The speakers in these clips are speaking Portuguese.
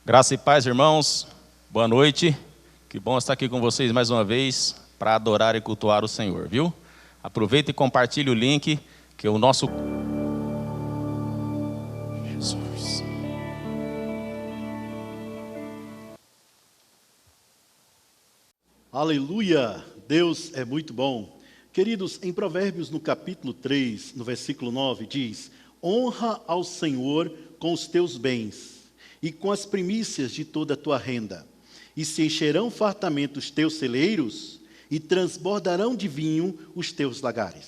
Graça e paz, irmãos. Boa noite. Que bom estar aqui com vocês mais uma vez para adorar e cultuar o Senhor, viu? Aproveita e compartilhe o link, que é o nosso... Jesus. Aleluia! Deus é muito bom. Queridos, em Provérbios, no capítulo 3, no versículo 9, diz: honra ao Senhor com os teus bens e com as primícias de toda a tua renda, e se encherão fartamente os teus celeiros, e transbordarão de vinho os teus lagares.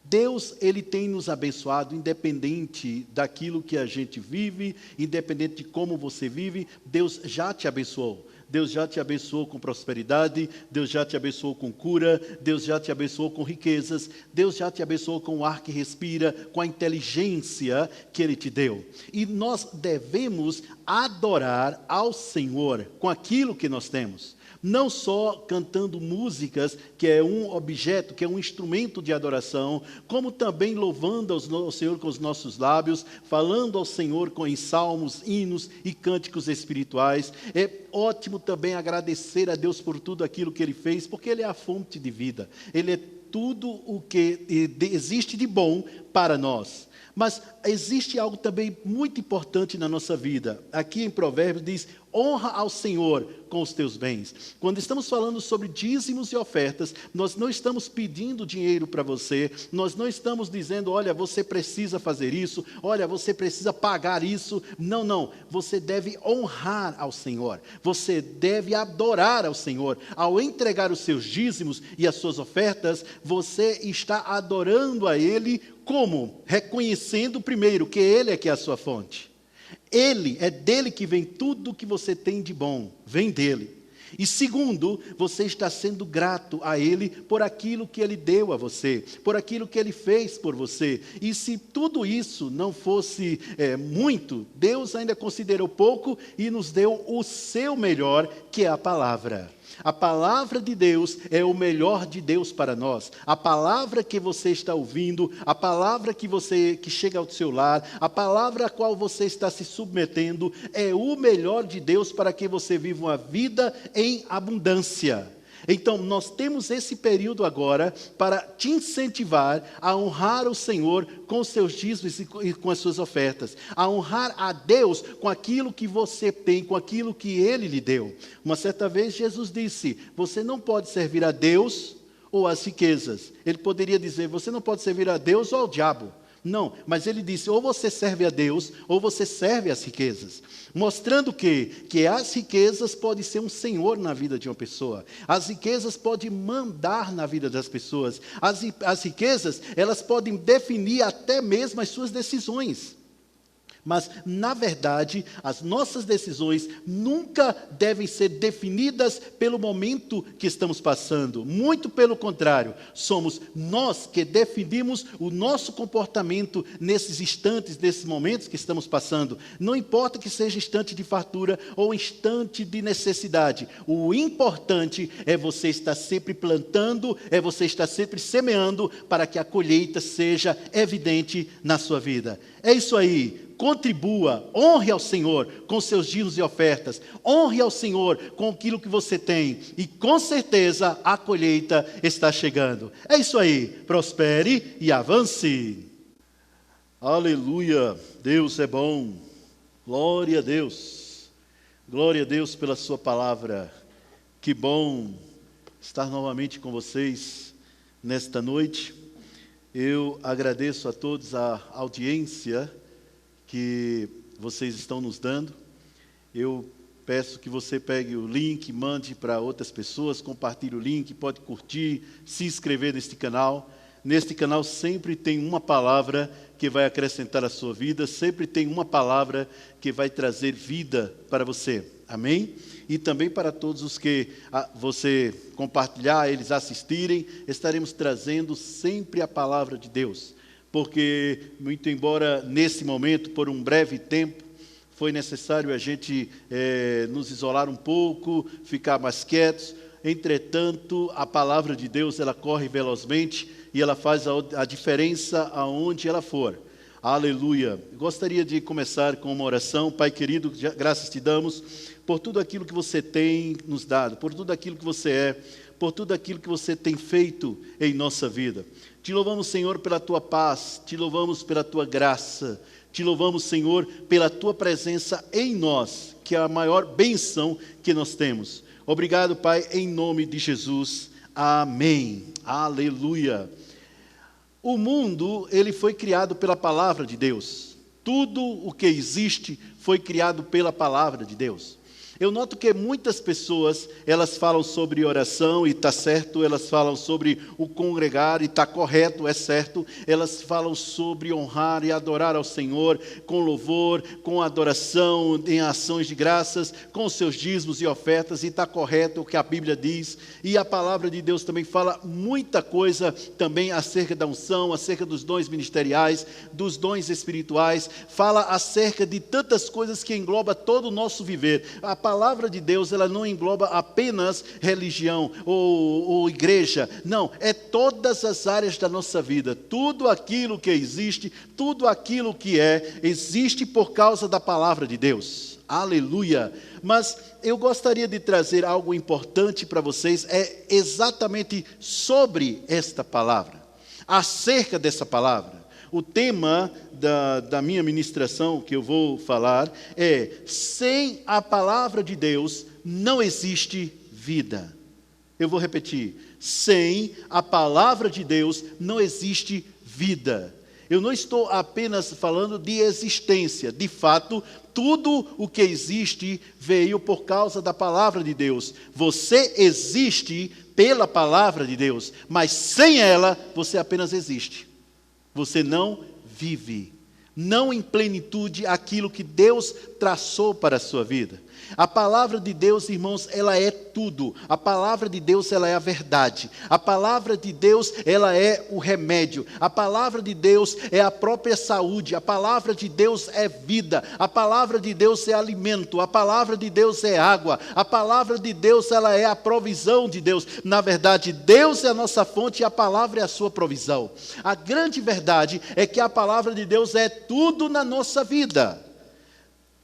Deus, Ele tem nos abençoado, independente daquilo que a gente vive, independente de como você vive, Deus já te abençoou. Deus já te abençoou com prosperidade, Deus já te abençoou com cura, Deus já te abençoou com riquezas, Deus já te abençoou com o ar que respira, com a inteligência que Ele te deu. E nós devemos adorar ao Senhor com aquilo que nós temos. Não só cantando músicas, que é um objeto, que é um instrumento de adoração, como também louvando ao Senhor com os nossos lábios, falando ao Senhor em salmos, hinos e cânticos espirituais. É ótimo também agradecer a Deus por tudo aquilo que Ele fez, porque Ele é a fonte de vida. Ele é tudo o que existe de bom para nós. Mas existe algo também muito importante na nossa vida. Aqui em Provérbios diz: honra ao Senhor com os teus bens. Quando estamos falando sobre dízimos e ofertas, nós não estamos pedindo dinheiro para você, nós não estamos dizendo, olha, você precisa fazer isso, olha, você precisa pagar isso. Não, não. Você deve honrar ao Senhor. Você deve adorar ao Senhor. Ao entregar os seus dízimos e as suas ofertas, você está adorando a Ele. Como? Reconhecendo primeiro que Ele é que é a sua fonte. Ele, é dele que vem tudo o que você tem de bom, vem dele. E segundo, você está sendo grato a Ele por aquilo que Ele deu a você, por aquilo que Ele fez por você. E se tudo isso não fosse muito, Deus ainda considerou pouco e nos deu o seu melhor, que é a palavra. A palavra de Deus é o melhor de Deus para nós. A palavra que você está ouvindo, a palavra que chega ao seu lar, a palavra a qual você está se submetendo, é o melhor de Deus para que você viva uma vida em abundância. Então, nós temos esse período agora para te incentivar a honrar o Senhor com os seus dízimos e com as suas ofertas. A honrar a Deus com aquilo que você tem, com aquilo que Ele lhe deu. Uma certa vez, Jesus disse: você não pode servir a Deus ou às riquezas. Ele poderia dizer: você não pode servir a Deus ou ao diabo. Não, mas ele disse, ou você serve a Deus, ou você serve às riquezas. Mostrando que as riquezas podem ser um senhor na vida de uma pessoa. As riquezas podem mandar na vida das pessoas. As riquezas, elas podem definir até mesmo as suas decisões. Mas, na verdade, as nossas decisões nunca devem ser definidas pelo momento que estamos passando. Muito pelo contrário, somos nós que definimos o nosso comportamento nesses instantes, nesses momentos que estamos passando. Não importa que seja instante de fartura ou instante de necessidade. O importante é você estar sempre plantando, é você estar sempre semeando para que a colheita seja evidente na sua vida. É isso aí. Contribua, honre ao Senhor com seus dízimos e ofertas, honre ao Senhor com aquilo que você tem, e com certeza a colheita está chegando. É isso aí, prospere e avance. Aleluia, Deus é bom, glória a Deus pela sua palavra. Que bom estar novamente com vocês nesta noite. Eu agradeço a todos a audiência que vocês estão nos dando. Eu peço que você pegue o link, mande para outras pessoas, compartilhe o link, pode curtir, se inscrever neste canal. Neste canal sempre tem uma palavra que vai acrescentar a sua vida, sempre tem uma palavra que vai trazer vida para você. Amém? E também para todos os que você compartilhar, eles assistirem, estaremos trazendo sempre a palavra de Deus. Porque, muito embora nesse momento, por um breve tempo, foi necessário a gente nos isolar um pouco, ficar mais quietos. Entretanto, a palavra de Deus, ela corre velozmente e ela faz a diferença aonde ela for. Aleluia. Gostaria de começar com uma oração. Pai querido, graças te damos por tudo aquilo que você tem nos dado, por tudo aquilo que você é, por tudo aquilo que você tem feito em nossa vida. Te louvamos, Senhor, pela tua paz, te louvamos pela tua graça, te louvamos, Senhor, pela tua presença em nós, que é a maior bênção que nós temos. Obrigado, Pai, em nome de Jesus. Amém. Aleluia. O mundo, ele foi criado pela palavra de Deus. Tudo o que existe foi criado pela palavra de Deus. Eu noto que muitas pessoas, elas falam sobre oração e está certo, elas falam sobre o congregar e está correto, é certo, elas falam sobre honrar e adorar ao Senhor com louvor, com adoração, em ações de graças, com seus dízimos e ofertas, e está correto o que a Bíblia diz, e a palavra de Deus também fala muita coisa também acerca da unção, acerca dos dons ministeriais, dos dons espirituais, fala acerca de tantas coisas que engloba todo o nosso viver. A palavra de Deus, ela não engloba apenas religião ou igreja, não, é todas as áreas da nossa vida, tudo aquilo que existe, tudo aquilo que existe por causa da palavra de Deus, aleluia. Mas eu gostaria de trazer algo importante para vocês, é exatamente sobre esta palavra, acerca dessa palavra. O tema da minha ministração que eu vou falar é: sem a palavra de Deus não existe vida. Eu vou repetir: sem a palavra de Deus não existe vida. Eu não estou apenas falando de existência. De fato, tudo o que existe veio por causa da palavra de Deus. Você existe pela palavra de Deus, mas sem ela você apenas existe. Você não vive, não em plenitude aquilo que Deus traçou para a sua vida. A palavra de Deus, irmãos, ela é tudo. A palavra de Deus, ela é a verdade. A palavra de Deus, ela é o remédio. A palavra de Deus é a própria saúde. A palavra de Deus é vida. A palavra de Deus é alimento. A palavra de Deus é água. A palavra de Deus, ela é a provisão de Deus. Na verdade, Deus é a nossa fonte e a palavra é a sua provisão. A grande verdade é que a palavra de Deus é tudo na nossa vida.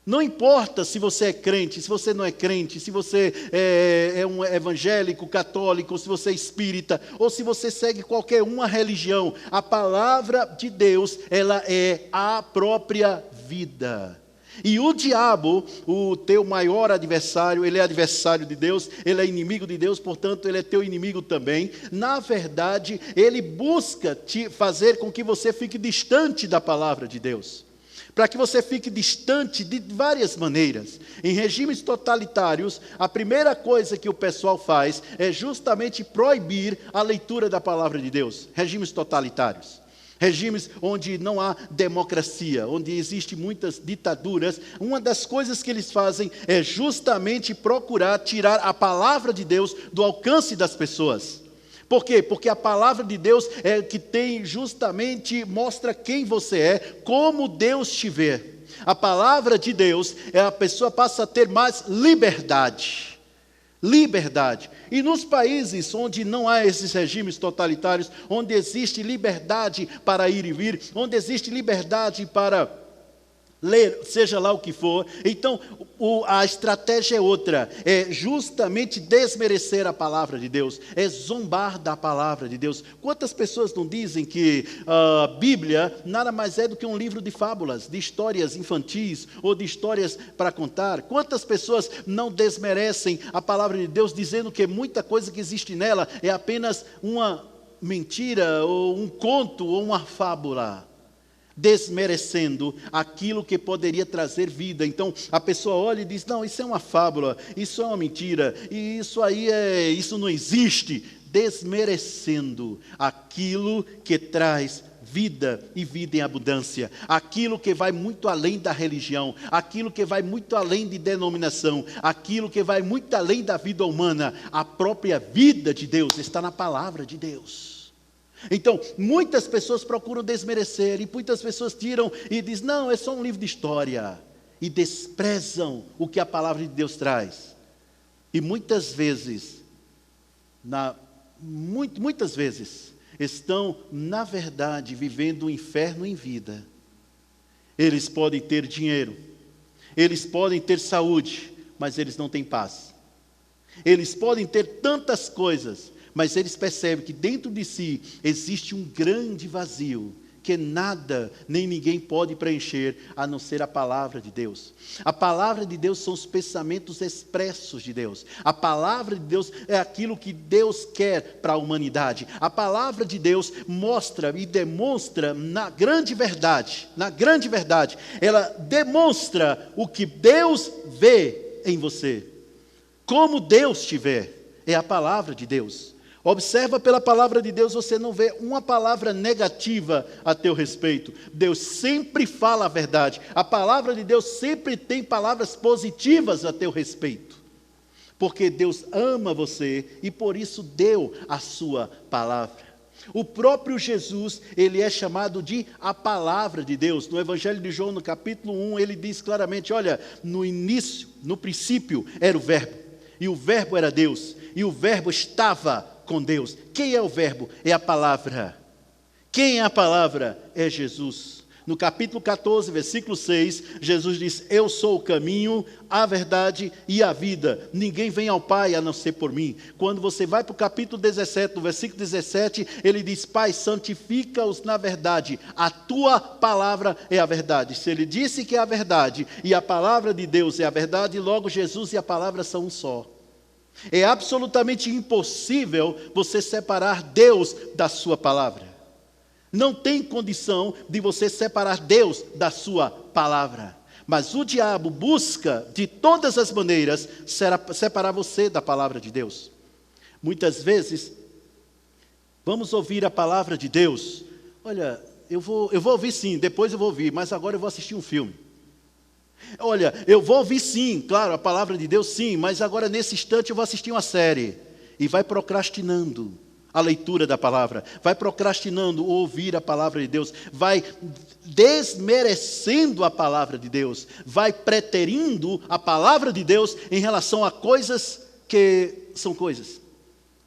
Não importa se você é crente, se você não é crente, se você é um evangélico, católico, se você é espírita, ou se você segue qualquer uma religião, a palavra de Deus, ela é a própria vida. E o diabo, o teu maior adversário, ele é adversário de Deus, ele é inimigo de Deus, portanto ele é teu inimigo também. Na verdade, ele busca te fazer com que você fique distante da palavra de Deus. Para que você fique distante de várias maneiras. Em regimes totalitários, a primeira coisa que o pessoal faz é justamente proibir a leitura da palavra de Deus. Regimes totalitários. Regimes onde não há democracia, onde existem muitas ditaduras. Uma das coisas que eles fazem é justamente procurar tirar a palavra de Deus do alcance das pessoas. Por quê? Porque a palavra de Deus é que tem justamente, mostra quem você é, como Deus te vê. A palavra de Deus, a pessoa passa a ter mais liberdade. Liberdade. E nos países onde não há esses regimes totalitários, onde existe liberdade para ir e vir, onde existe liberdade para ler, seja lá o que for, então a estratégia é outra, é justamente desmerecer a palavra de Deus, é zombar da palavra de Deus. Quantas pessoas não dizem que a Bíblia nada mais é do que um livro de fábulas, de histórias infantis ou de histórias para contar? Quantas pessoas não desmerecem a palavra de Deus, dizendo que muita coisa que existe nela é apenas uma mentira, ou um conto, ou uma fábula? Desmerecendo aquilo que poderia trazer vida. Então a pessoa olha e diz: não, isso é uma fábula, isso é uma mentira, e isso não existe. Desmerecendo aquilo que traz vida e vida em abundância, aquilo que vai muito além da religião, aquilo que vai muito além de denominação, aquilo que vai muito além da vida humana. A própria vida de Deus está na palavra de Deus. Então, muitas pessoas procuram desmerecer, e muitas pessoas tiram e dizem: não, é só um livro de história, e desprezam o que a palavra de Deus traz. E muitas vezes, muitas vezes, estão, na verdade, vivendo o inferno em vida. Eles podem ter dinheiro, eles podem ter saúde, mas eles não têm paz. Eles podem ter tantas coisas, mas eles percebem que dentro de si existe um grande vazio, que nada nem ninguém pode preencher, a não ser a palavra de Deus. A palavra de Deus são os pensamentos expressos de Deus. A palavra de Deus é aquilo que Deus quer para a humanidade. A palavra de Deus mostra e demonstra na grande verdade, ela demonstra o que Deus vê em você. Como Deus te vê, é a palavra de Deus. Observa pela palavra de Deus, você não vê uma palavra negativa a teu respeito. Deus sempre fala a verdade. A palavra de Deus sempre tem palavras positivas a teu respeito. Porque Deus ama você e por isso deu a sua palavra. O próprio Jesus, ele é chamado de a palavra de Deus. No Evangelho de João, no capítulo 1, ele diz claramente, olha, no início, no princípio, era o verbo. E o verbo era Deus. E o verbo estava com Deus. Quem é o verbo? É a palavra. Quem é a palavra? É Jesus. No capítulo 14, versículo 6, Jesus diz, eu sou o caminho, a verdade e a vida. Ninguém vem ao Pai a não ser por mim. Quando você vai para o capítulo 17, no versículo 17, ele diz, Pai, santifica-os na verdade. A tua palavra é a verdade. Se ele disse que é a verdade e a palavra de Deus é a verdade, logo Jesus e a palavra são um só. É absolutamente impossível você separar Deus da sua palavra. Não tem condição de você separar Deus da sua palavra. Mas o diabo busca, de todas as maneiras, separar você da palavra de Deus. Muitas vezes, vamos ouvir a palavra de Deus. Olha, eu vou ouvir sim, depois eu vou ouvir, mas agora eu vou assistir um filme. Olha, eu vou ouvir sim, claro, a palavra de Deus sim, mas agora nesse instante eu vou assistir uma série. E vai procrastinando a leitura da palavra, vai procrastinando o ouvir a palavra de Deus, vai desmerecendo a palavra de Deus, vai preterindo a palavra de Deus em relação a coisas que são coisas,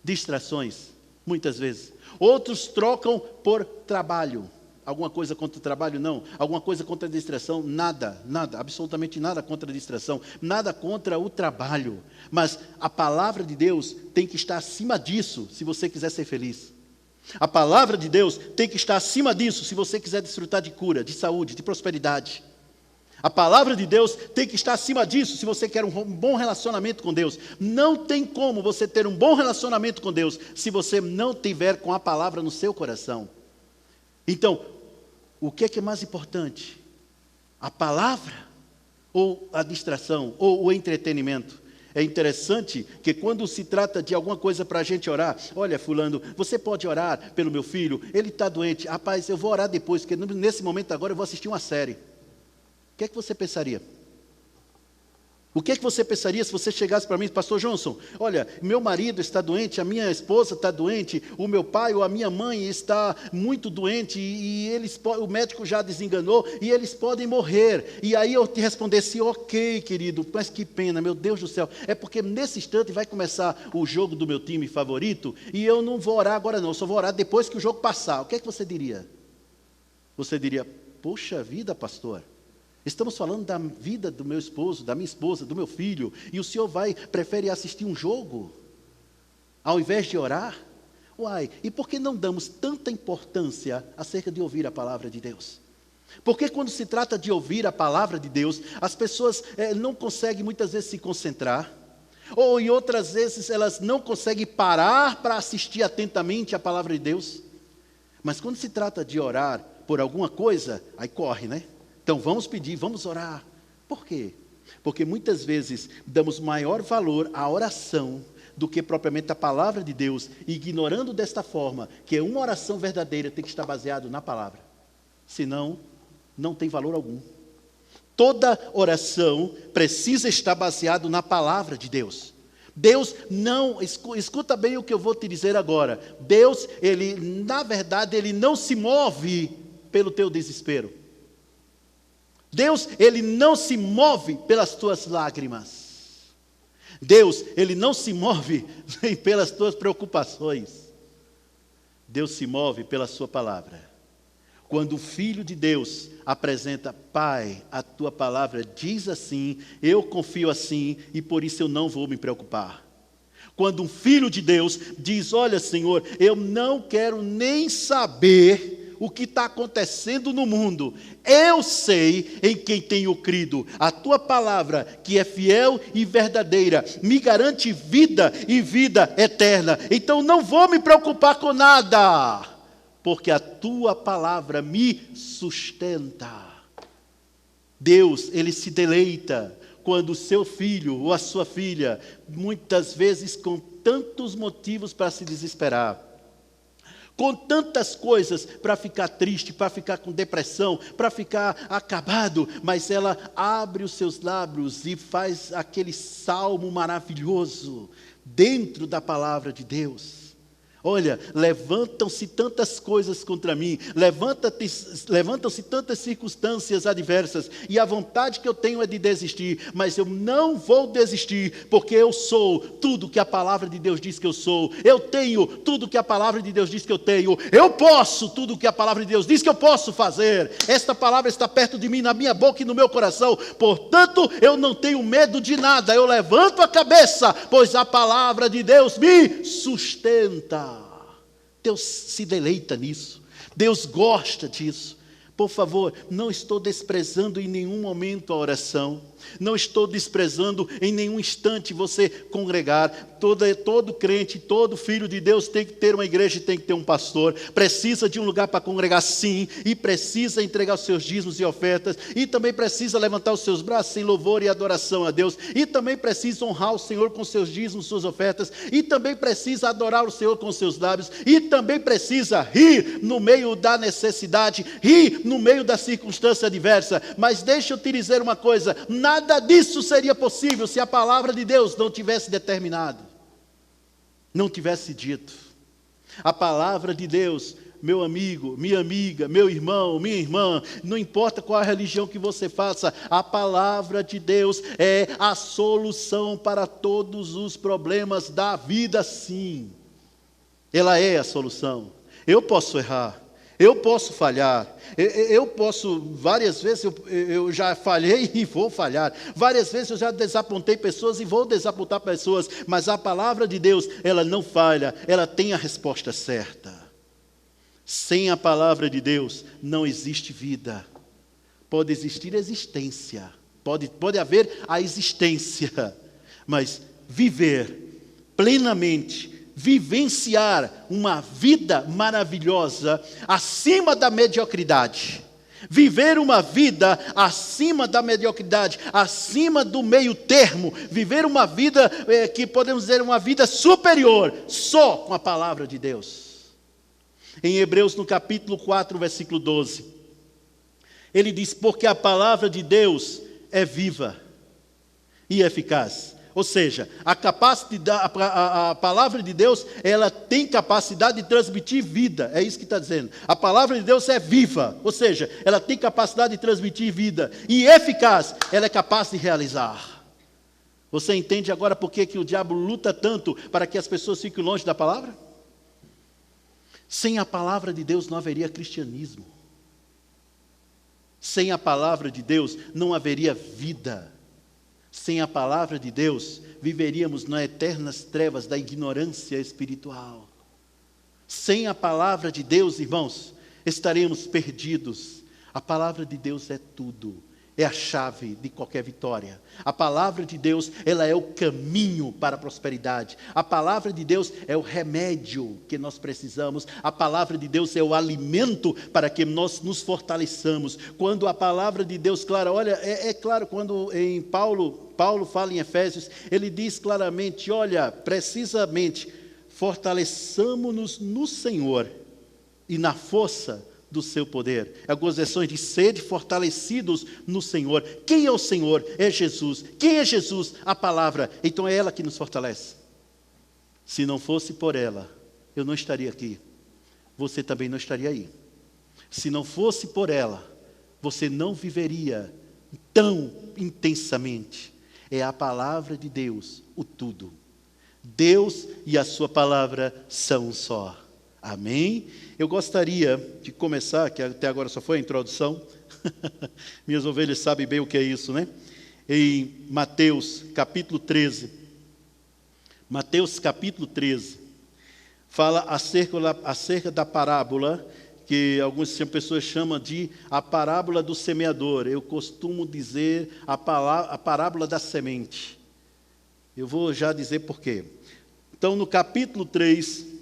distrações, muitas vezes. Outros trocam por trabalho. Alguma coisa contra o trabalho? Não. Alguma coisa contra a distração? Nada, absolutamente nada contra a distração, nada contra o trabalho. Mas a palavra de Deus tem que estar acima disso, se você quiser ser feliz. A palavra de Deus tem que estar acima disso, se você quiser desfrutar de cura, de saúde, de prosperidade. A palavra de Deus tem que estar acima disso, se você quer um bom relacionamento com Deus. Não tem como você ter um bom relacionamento com Deus, se você não tiver com a palavra no seu coração. Então, o que é mais importante? A palavra ou a distração ou o entretenimento? É interessante que quando se trata de alguma coisa para a gente orar, olha fulano, você pode orar pelo meu filho, ele está doente, rapaz, eu vou orar depois, porque nesse momento agora eu vou assistir uma série. O que é que você pensaria? O que é que você pensaria se você chegasse para mim, pastor Johnson, olha, meu marido está doente, a minha esposa está doente, o meu pai ou a minha mãe está muito doente e o médico já desenganou e eles podem morrer. E aí eu te respondesse, ok, querido, mas que pena, meu Deus do céu. É porque nesse instante vai começar o jogo do meu time favorito e eu não vou orar agora não, só vou orar depois que o jogo passar. O que é que você diria? Você diria, poxa vida, pastor. Estamos falando da vida do meu esposo, da minha esposa, do meu filho, e o senhor prefere assistir um jogo, ao invés de orar? Uai, e por que não damos tanta importância acerca de ouvir a palavra de Deus? Porque quando se trata de ouvir a palavra de Deus, as pessoas não conseguem muitas vezes se concentrar, ou em outras vezes elas não conseguem parar para assistir atentamente a palavra de Deus. Mas quando se trata de orar por alguma coisa, aí corre, né? Então vamos pedir, vamos orar. Por quê? Porque muitas vezes damos maior valor à oração do que propriamente a palavra de Deus, ignorando desta forma que uma oração verdadeira tem que estar baseada na palavra. Senão, não tem valor algum. Toda oração precisa estar baseada na palavra de Deus. Deus não, escuta bem o que eu vou te dizer agora. Deus, na verdade, Ele não se move pelo teu desespero. Deus, Ele não se move pelas tuas lágrimas. Deus, Ele não se move nem pelas tuas preocupações. Deus se move pela sua palavra. Quando o Filho de Deus apresenta, Pai, a tua palavra diz assim, eu confio assim e por isso eu não vou me preocupar. Quando um filho de Deus diz, olha Senhor, eu não quero nem saber o que está acontecendo no mundo. Eu sei em quem tenho crido. A tua palavra, que é fiel e verdadeira, me garante vida e vida eterna. Então não vou me preocupar com nada, porque a tua palavra me sustenta. Deus, Ele se deleita quando o seu filho ou a sua filha, muitas vezes com tantos motivos para se desesperar, com tantas coisas para ficar triste, para ficar com depressão, para ficar acabado, mas ela abre os seus lábios e faz aquele salmo maravilhoso dentro da palavra de Deus. Olha, levantam-se tantas coisas contra mim, levantam-se tantas circunstâncias adversas, e a vontade que eu tenho é de desistir, mas eu não vou desistir, porque eu sou tudo que a palavra de Deus diz que eu sou, eu tenho tudo que a palavra de Deus diz que eu tenho, eu posso tudo que a palavra de Deus diz que eu posso fazer. Esta palavra está perto de mim, na minha boca e no meu coração, portanto eu não tenho medo de nada, eu levanto a cabeça, pois a palavra de Deus me sustenta. Deus se deleita nisso, Deus gosta disso. Por favor, não estou desprezando em nenhum momento a oração, não estou desprezando em nenhum instante você congregar. Todo crente, todo filho de Deus tem que ter uma igreja e tem que ter um pastor. Precisa de um lugar para congregar, sim, e precisa entregar os seus dízimos e ofertas, e também precisa levantar os seus braços em louvor e adoração a Deus, e também precisa honrar o Senhor com seus dízimos, suas ofertas, e também precisa adorar o Senhor com seus lábios, e também precisa rir no meio da necessidade, rir no meio da circunstância adversa. Mas deixa eu te dizer uma coisa, nada disso seria possível se a palavra de Deus não tivesse determinado, não tivesse dito. A palavra de Deus, meu amigo, minha amiga, meu irmão, minha irmã, não importa qual a religião que você faça, a palavra de Deus é a solução para todos os problemas da vida, sim. Ela é a solução. Eu posso errar, eu posso falhar, eu posso, várias vezes eu já falhei e vou falhar, várias vezes eu já desapontei pessoas e vou desapontar pessoas, mas a palavra de Deus, ela não falha, ela tem a resposta certa. Sem a palavra de Deus não existe vida, pode existir existência, pode haver a existência, mas viver plenamente, vivenciar uma vida maravilhosa acima da mediocridade, viver uma vida acima da mediocridade, acima do meio termo, viver uma vida que podemos dizer uma vida superior, só com a palavra de Deus. Em Hebreus no capítulo 4, versículo 12, ele diz, porque a palavra de Deus é viva e eficaz. Ou seja, a palavra de Deus, ela tem capacidade de transmitir vida, é isso que está dizendo. A palavra de Deus é viva, ou seja, ela tem capacidade de transmitir vida, e eficaz, ela é capaz de realizar. Você entende agora por que o diabo luta tanto para que as pessoas fiquem longe da palavra? Sem a palavra de Deus não haveria cristianismo. Sem a palavra de Deus não haveria vida. Sem a palavra de Deus, viveríamos nas eternas trevas da ignorância espiritual. Sem a palavra de Deus, irmãos, estaremos perdidos. A palavra de Deus é tudo, é a chave de qualquer vitória. A palavra de Deus, ela é o caminho para a prosperidade. A palavra de Deus é o remédio que nós precisamos. A palavra de Deus é o alimento para que nós nos fortaleçamos. Quando a palavra de Deus, claro, olha, é claro, quando em Paulo fala em Efésios, ele diz claramente, olha, precisamente, fortaleçamos-nos no Senhor e na força do seu poder. Algumas versões de sede fortalecidos no Senhor. Quem é o Senhor? É Jesus. Quem é Jesus? A palavra. Então é ela que nos fortalece. Se não fosse por ela, eu não estaria aqui. Você também não estaria aí. Se não fosse por ela, você não viveria tão intensamente. É a palavra de Deus, o tudo. Deus e a sua palavra são um só. Amém? Eu gostaria de começar, que até agora só foi a introdução, minhas ovelhas sabem bem o que é isso, né? Em Mateus capítulo 13. Mateus capítulo 13. Fala acerca da parábola, que algumas pessoas chamam de a parábola do semeador. Eu costumo dizer a parábola da semente. Eu vou já dizer por quê. Então, no capítulo 3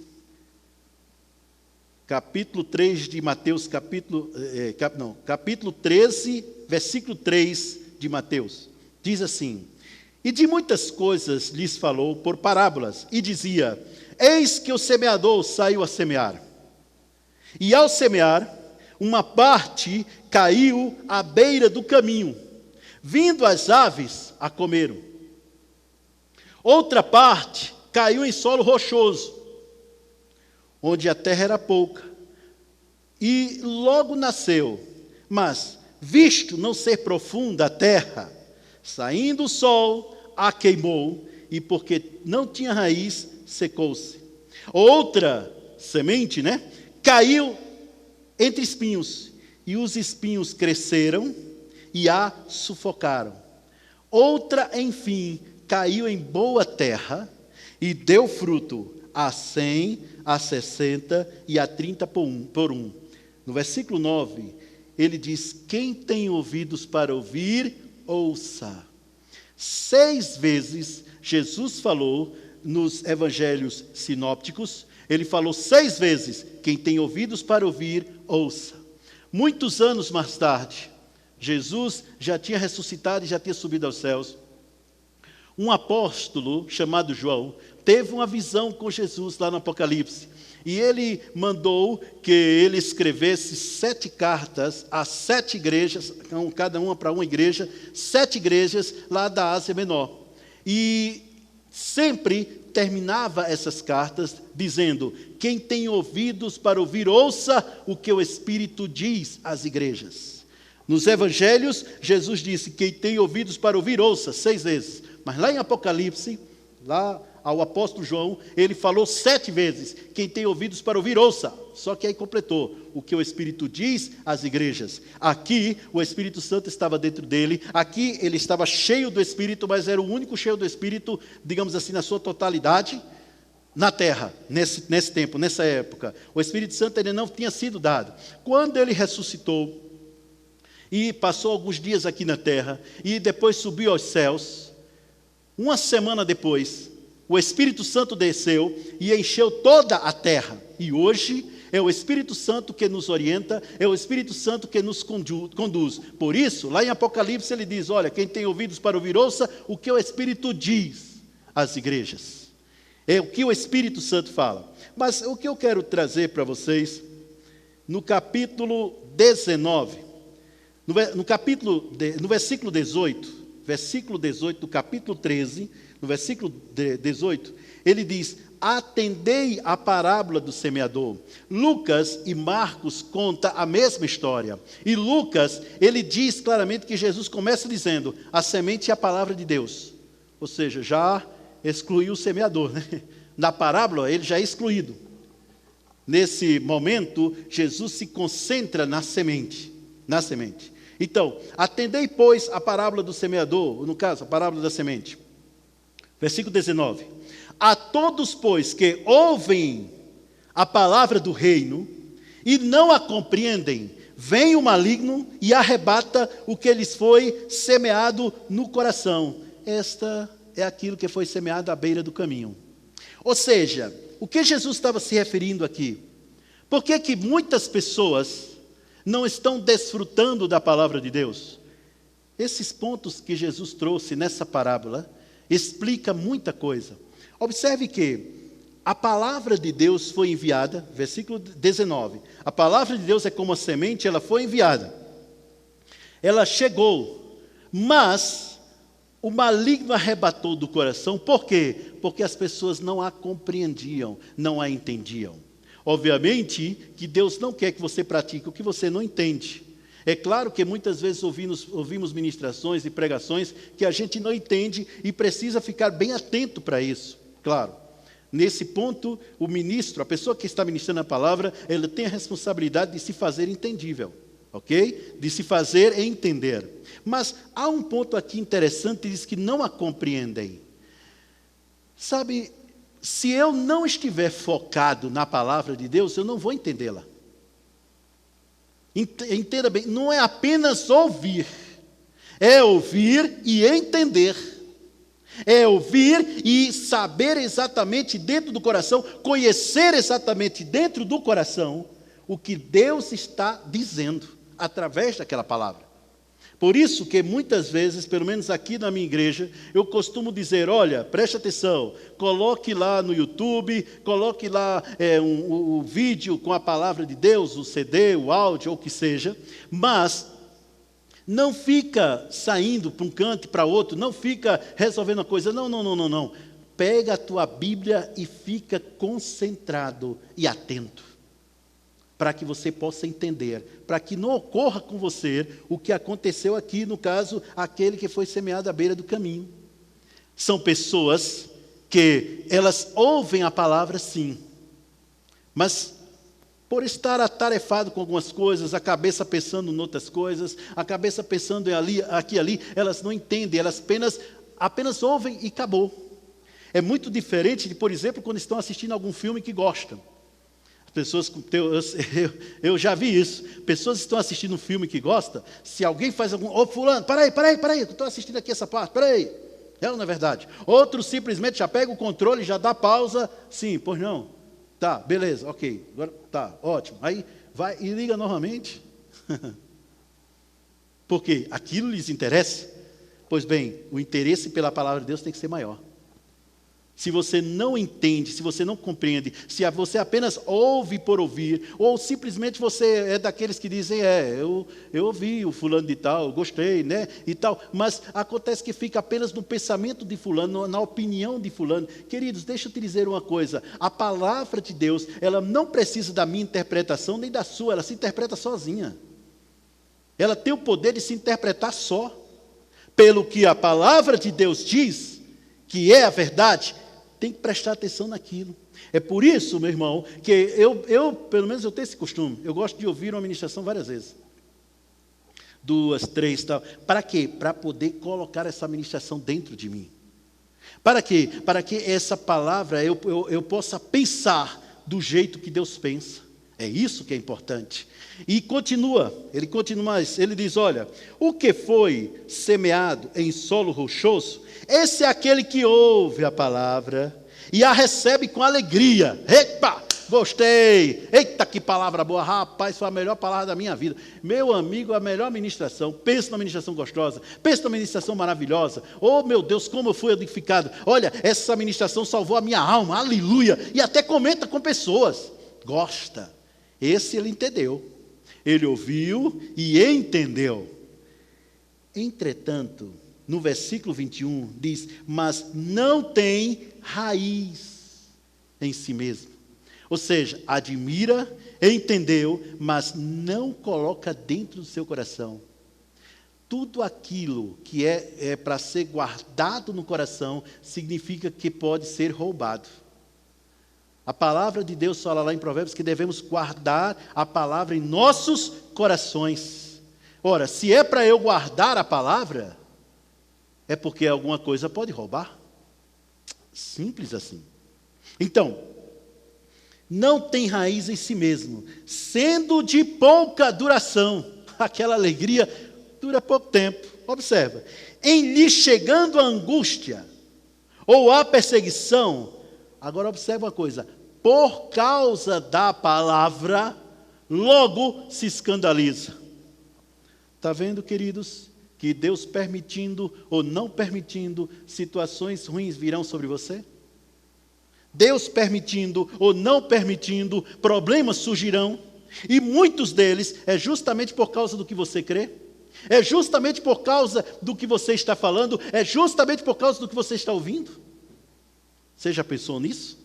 de Mateus, capítulo 13, versículo 3 de Mateus, diz assim: e de muitas coisas lhes falou por parábolas, e dizia: eis que o semeador saiu a semear. E ao semear, uma parte caiu à beira do caminho, vindo as aves a comeram. Outra parte caiu em solo rochoso, onde a terra era pouca, e logo nasceu, mas, visto não ser profunda a terra, saindo o sol, a queimou, e porque não tinha raiz, secou-se. Outra semente, caiu entre espinhos, e os espinhos cresceram e a sufocaram. Outra, enfim, caiu em boa terra, e deu fruto a 100, a 60 e a 30 por um. No versículo 9, ele diz: quem tem ouvidos para ouvir, ouça. 6 vezes Jesus falou nos evangelhos sinópticos, ele falou 6 vezes: quem tem ouvidos para ouvir, ouça. Muitos anos mais tarde, Jesus já tinha ressuscitado e já tinha subido aos céus. Um apóstolo chamado João teve uma visão com Jesus lá no Apocalipse. E ele mandou que ele escrevesse 7 cartas a 7 igrejas, cada uma para uma igreja, 7 igrejas lá da Ásia Menor. E sempre terminava essas cartas dizendo: quem tem ouvidos para ouvir, ouça o que o Espírito diz às igrejas. Nos evangelhos, Jesus disse: quem tem ouvidos para ouvir, ouça, 6 vezes. Mas lá em Apocalipse, lá ao apóstolo João, ele falou 7 vezes: quem tem ouvidos para ouvir, ouça. Só que aí completou: o que o Espírito diz às igrejas. Aqui, o Espírito Santo estava dentro dele. Aqui, ele estava cheio do Espírito, mas era o único cheio do Espírito, digamos assim, na sua totalidade, na terra, nesse tempo, nessa época. O Espírito Santo ele não tinha sido dado. Quando ele ressuscitou, e passou alguns dias aqui na terra, e depois subiu aos céus, uma semana depois, o Espírito Santo desceu e encheu toda a terra. E hoje é o Espírito Santo que nos orienta, é o Espírito Santo que nos conduz. Por isso, lá em Apocalipse ele diz: olha, quem tem ouvidos para ouvir, ouça o que o Espírito diz às igrejas. É o que o Espírito Santo fala. Mas o que eu quero trazer para vocês, no capítulo 19, no versículo 18, do capítulo 13, no versículo 18, ele diz: atendei à parábola do semeador. Lucas e Marcos contam a mesma história. E Lucas, ele diz claramente que Jesus começa dizendo: a semente é a palavra de Deus. Ou seja, já excluiu o semeador, Na parábola, ele já é excluído. Nesse momento, Jesus se concentra na semente. Então, atendei, pois, a parábola do semeador, no caso, a parábola da semente. Versículo 19. A todos, pois, que ouvem a palavra do reino e não a compreendem, vem o maligno e arrebata o que lhes foi semeado no coração. Esta é aquilo que foi semeado à beira do caminho. Ou seja, o que Jesus estava se referindo aqui? Por que muitas pessoas não estão desfrutando da palavra de Deus? Esses pontos que Jesus trouxe nessa parábola explica muita coisa. Observe que a palavra de Deus foi enviada, versículo 19. A palavra de Deus é como a semente, ela foi enviada. Ela chegou, mas o maligno arrebatou do coração. Por quê? Porque as pessoas não a compreendiam, não a entendiam. Obviamente que Deus não quer que você pratique o que você não entende. É claro que muitas vezes ouvimos ministrações e pregações que a gente não entende e precisa ficar bem atento para isso, claro. Nesse ponto, o ministro, a pessoa que está ministrando a palavra, ela tem a responsabilidade de se fazer entendível, ok? De se fazer entender. Mas há um ponto aqui interessante, diz que não a compreendem. Sabe, se eu não estiver focado na palavra de Deus, eu não vou entendê-la. Entenda bem, não é apenas ouvir, é ouvir e entender. É ouvir e saber exatamente dentro do coração, conhecer exatamente dentro do coração o que Deus está dizendo através daquela palavra. Por isso que muitas vezes, pelo menos aqui na minha igreja, eu costumo dizer, olha, preste atenção, coloque lá no YouTube, coloque lá o vídeo com a palavra de Deus, o CD, o áudio, ou o que seja, mas não fica saindo para um canto e para outro, não fica resolvendo a coisa, não. Pega a tua Bíblia e fica concentrado e atento, para que você possa entender, para que não ocorra com você o que aconteceu aqui, no caso, aquele que foi semeado à beira do caminho. São pessoas que elas ouvem a palavra sim, mas por estar atarefado com algumas coisas, a cabeça pensando em outras coisas, a cabeça pensando em aqui e ali, elas não entendem, elas apenas ouvem e acabou. É muito diferente de, por exemplo, quando estão assistindo algum filme que gostam. As pessoas, eu já vi isso, pessoas estão assistindo um filme que gostam, se alguém faz algum, fulano, para aí, eu estou assistindo aqui essa parte, para aí. Não é verdade. Outro simplesmente já pega o controle, já dá pausa, sim, pois não. Tá, beleza, ok, agora tá, ótimo. Aí vai e liga novamente. Porque aquilo lhes interessa. Pois bem, o interesse pela palavra de Deus tem que ser maior. Se você não entende, se você não compreende, se você apenas ouve por ouvir, ou simplesmente você é daqueles que dizem, eu ouvi o fulano de tal, eu gostei, né, e tal, mas acontece que fica apenas no pensamento de fulano, na opinião de fulano. Queridos, deixa eu te dizer uma coisa, a palavra de Deus, ela não precisa da minha interpretação, nem da sua, ela se interpreta sozinha. Ela tem o poder de se interpretar só, pelo que a palavra de Deus diz, que é a verdade. Tem que prestar atenção naquilo. É por isso, meu irmão, que eu pelo menos eu tenho esse costume. Eu gosto de ouvir uma ministração várias vezes. 2, 3, tal. Para quê? Para poder colocar essa ministração dentro de mim. Para quê? Para que essa palavra eu possa pensar do jeito que Deus pensa. É isso que é importante. E ele diz, olha, o que foi semeado em solo rochoso, esse é aquele que ouve a palavra e a recebe com alegria. Epa, gostei, eita que palavra boa, rapaz, foi a melhor palavra da minha vida. Meu amigo, a melhor ministração, pensa numa ministração gostosa, pensa numa ministração maravilhosa. Oh meu Deus, como eu fui edificado, olha, essa ministração salvou a minha alma, aleluia, e até comenta com pessoas, gosta. Esse ele entendeu, ele ouviu e entendeu. Entretanto, no versículo 21 diz, mas não tem raiz em si mesmo. Ou seja, admira, entendeu, mas não coloca dentro do seu coração. Tudo aquilo que é para ser guardado no coração, significa que pode ser roubado. A palavra de Deus fala lá em Provérbios que devemos guardar a palavra em nossos corações. Ora, se é para eu guardar a palavra, é porque alguma coisa pode roubar. Simples assim. Então, não tem raiz em si mesmo, sendo de pouca duração. Aquela alegria dura pouco tempo. Observa. Em lhe chegando a angústia, ou a perseguição, agora observa uma coisa, por causa da palavra, logo se escandaliza. Está vendo, queridos? Que Deus permitindo ou não permitindo, situações ruins virão sobre você? Deus permitindo ou não permitindo, problemas surgirão, e muitos deles é justamente por causa do que você crê, é justamente por causa do que você está falando, é justamente por causa do que você está ouvindo. Você já pensou nisso?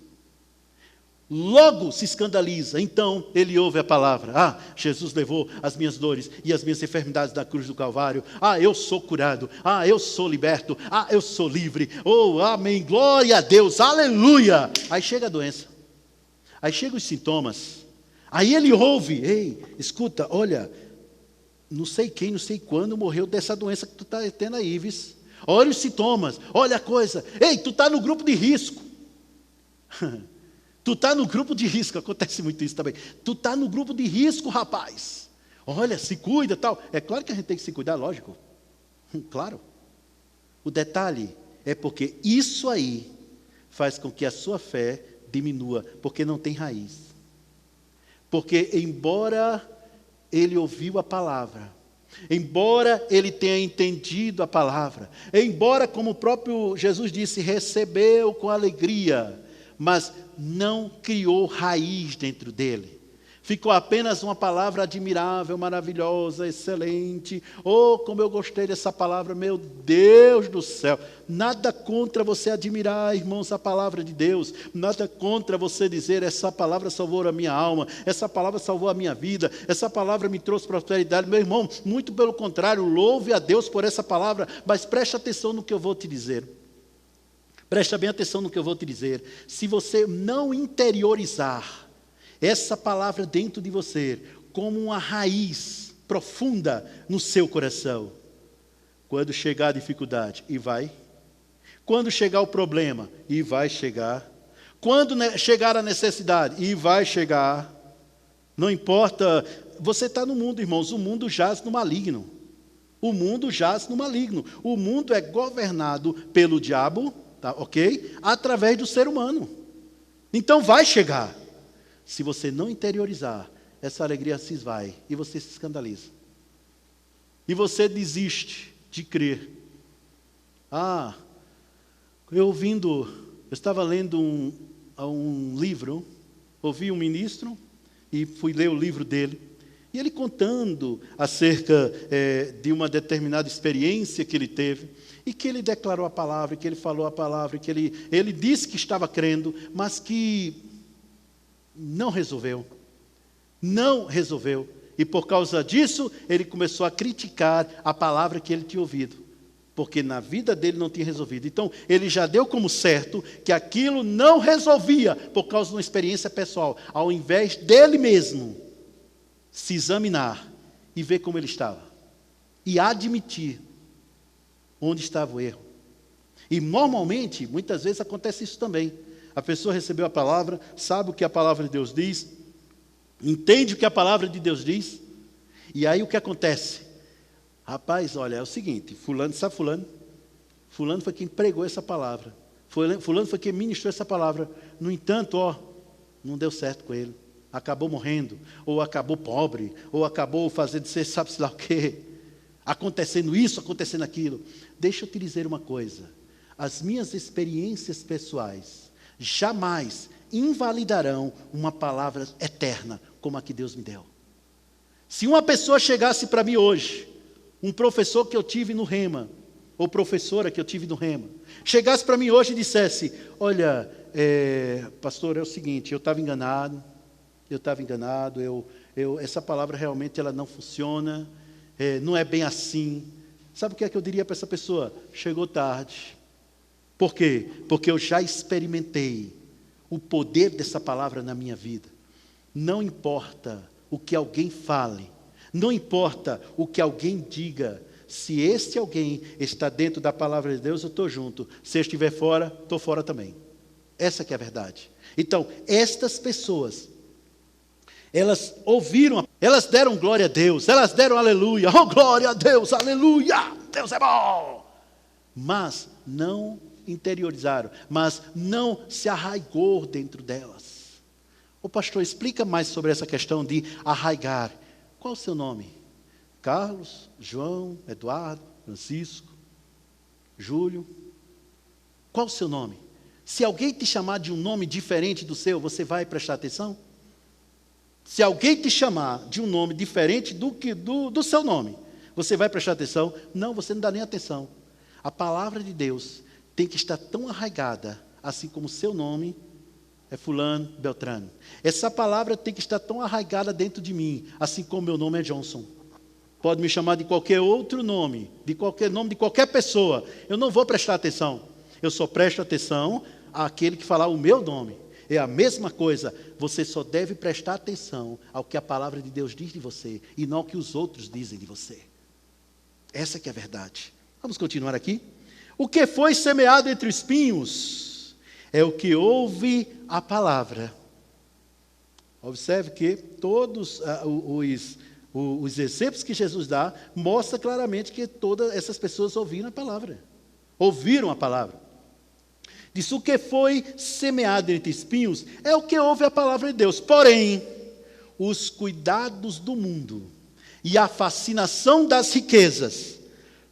logo se escandaliza. Então ele ouve a palavra: ah, Jesus levou as minhas dores e as minhas enfermidades na cruz do Calvário. Ah, eu sou curado. Ah, eu sou liberto. Ah, eu sou livre. Oh, amém, glória a Deus, aleluia. Aí chega a doença, aí chegam os sintomas, aí ele ouve: ei, escuta, olha, não sei quem, não sei quando morreu dessa doença que tu está tendo aí, vis. Olha os sintomas, olha a coisa. Ei, tu está no grupo de risco. Tu está no grupo de risco, acontece muito isso também. Tu está no grupo de risco, rapaz. Olha, se cuida, tal. É claro que a gente tem que se cuidar, lógico. Claro. O detalhe é porque isso aí faz com que a sua fé diminua, porque não tem raiz. Porque embora ele ouviu a palavra, embora ele tenha entendido a palavra, embora, como o próprio Jesus disse, recebeu com alegria, mas não criou raiz dentro dele. Ficou apenas uma palavra admirável, maravilhosa, excelente. Oh, como eu gostei dessa palavra, meu Deus do céu. Nada contra você admirar, irmãos, a palavra de Deus. Nada contra você dizer: essa palavra salvou a minha alma, essa palavra salvou a minha vida, essa palavra me trouxe prosperidade. Meu irmão, muito pelo contrário, louve a Deus por essa palavra, mas preste atenção no que eu vou te dizer. Presta bem atenção no que eu vou te dizer. Se você não interiorizar essa palavra dentro de você, como uma raiz profunda no seu coração, quando chegar a dificuldade, e vai, quando chegar o problema, e vai chegar, quando chegar a necessidade, e vai chegar, não importa, você está no mundo, irmãos, o mundo jaz no maligno, o mundo jaz no maligno, o mundo é governado pelo diabo, tá, ok? Através do ser humano, então vai chegar. Se você não interiorizar, essa alegria se esvai e você se escandaliza. E você desiste de crer. Ah, eu estava lendo um livro, ouvi um ministro e fui ler o livro dele. E ele contando acerca de uma determinada experiência que ele teve, e que ele declarou a palavra, que ele falou a palavra, que ele disse que estava crendo, mas que não resolveu. E por causa disso, ele começou a criticar a palavra que ele tinha ouvido, porque na vida dele não tinha resolvido. Então, ele já deu como certo que aquilo não resolvia, por causa de uma experiência pessoal, ao invés dele mesmo se examinar e ver como ele estava, e admitir onde estava o erro. E normalmente, muitas vezes acontece isso também. A pessoa recebeu a palavra, sabe o que a palavra de Deus diz, entende o que a palavra de Deus diz, e aí o que acontece? Rapaz, olha, é o seguinte, fulano, sabe fulano? Fulano foi quem pregou essa palavra, fulano foi quem ministrou essa palavra, no entanto, não deu certo com ele, acabou morrendo, ou acabou pobre, ou acabou fazendo, você sabe-se lá o quê, acontecendo isso, acontecendo aquilo. Deixa eu te dizer uma coisa, as minhas experiências pessoais jamais invalidarão uma palavra eterna como a que Deus me deu. Se uma pessoa chegasse para mim hoje, um professor que eu tive no Rema, ou professora que eu tive no Rema, chegasse para mim hoje e dissesse: olha, pastor, é o seguinte, eu estava enganado, essa palavra realmente ela não funciona, não é bem assim. Sabe o que é que eu diria para essa pessoa? Chegou tarde. Por quê? Porque eu já experimentei o poder dessa palavra na minha vida. Não importa o que alguém fale, não importa o que alguém diga, se este alguém está dentro da palavra de Deus, eu estou junto. Se eu estiver fora, estou fora também. Essa que é a verdade. Então, estas pessoas, elas ouviram, elas deram glória a Deus, elas deram aleluia, oh glória a Deus, aleluia, Deus é bom. Mas não interiorizaram, mas não se arraigou dentro delas. O pastor, explica mais sobre essa questão de arraigar. Qual o seu nome? Carlos, João, Eduardo, Francisco, Júlio. Qual o seu nome? Se alguém te chamar de um nome diferente do seu, você vai prestar atenção? Se alguém te chamar de um nome diferente do seu nome, você vai prestar atenção? Não, você não dá nem atenção. A palavra de Deus tem que estar tão arraigada, assim como o seu nome, é fulano, beltrano. Essa palavra tem que estar tão arraigada dentro de mim, assim como meu nome é Johnson. Pode me chamar de qualquer outro nome, de qualquer pessoa. Eu não vou prestar atenção. Eu só presto atenção àquele que falar o meu nome. É a mesma coisa. Você só deve prestar atenção ao que a palavra de Deus diz de você e não ao que os outros dizem de você. Essa que é a verdade. Vamos continuar aqui. O que foi semeado entre espinhos é o que ouve a palavra. Observe que todos os exemplos que Jesus dá mostram claramente que todas essas pessoas ouviram a palavra. Ouviram a palavra. Diz: o que foi semeado entre espinhos é o que ouve a palavra de Deus. Porém, os cuidados do mundo e a fascinação das riquezas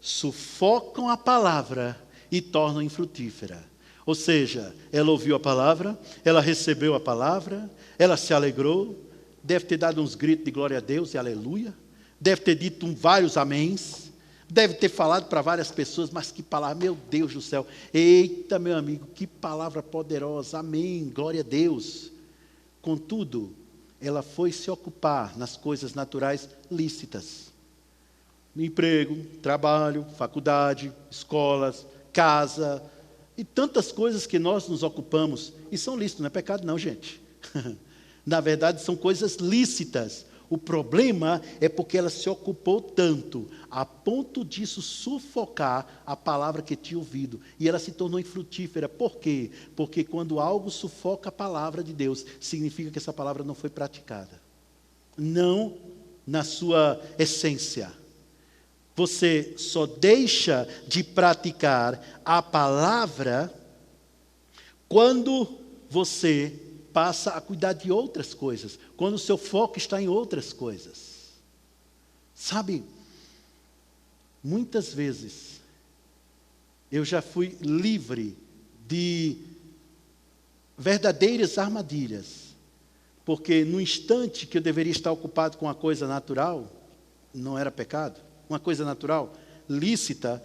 sufocam a palavra e tornam infrutífera. Ou seja, ela ouviu a palavra, ela recebeu a palavra, ela se alegrou, deve ter dado uns gritos de glória a Deus e aleluia, deve ter dito vários améns, deve ter falado para várias pessoas, mas que palavra, meu Deus do céu, eita meu amigo, que palavra poderosa, amém, glória a Deus. Contudo, ela foi se ocupar nas coisas naturais lícitas. Emprego, trabalho, faculdade, escolas, casa, e tantas coisas que nós nos ocupamos, e são lícitas, não é pecado não, gente. Na verdade, são coisas lícitas. O problema é porque ela se ocupou tanto, a ponto disso sufocar a palavra que tinha ouvido. E ela se tornou infrutífera. Por quê? Porque quando algo sufoca a palavra de Deus, significa que essa palavra não foi praticada. Não na sua essência. Você só deixa de praticar a palavra quando você passa a cuidar de outras coisas, quando o seu foco está em outras coisas. Sabe, muitas vezes eu já fui livre de verdadeiras armadilhas, porque no instante que eu deveria estar ocupado com uma coisa natural, não era pecado, uma coisa natural, lícita,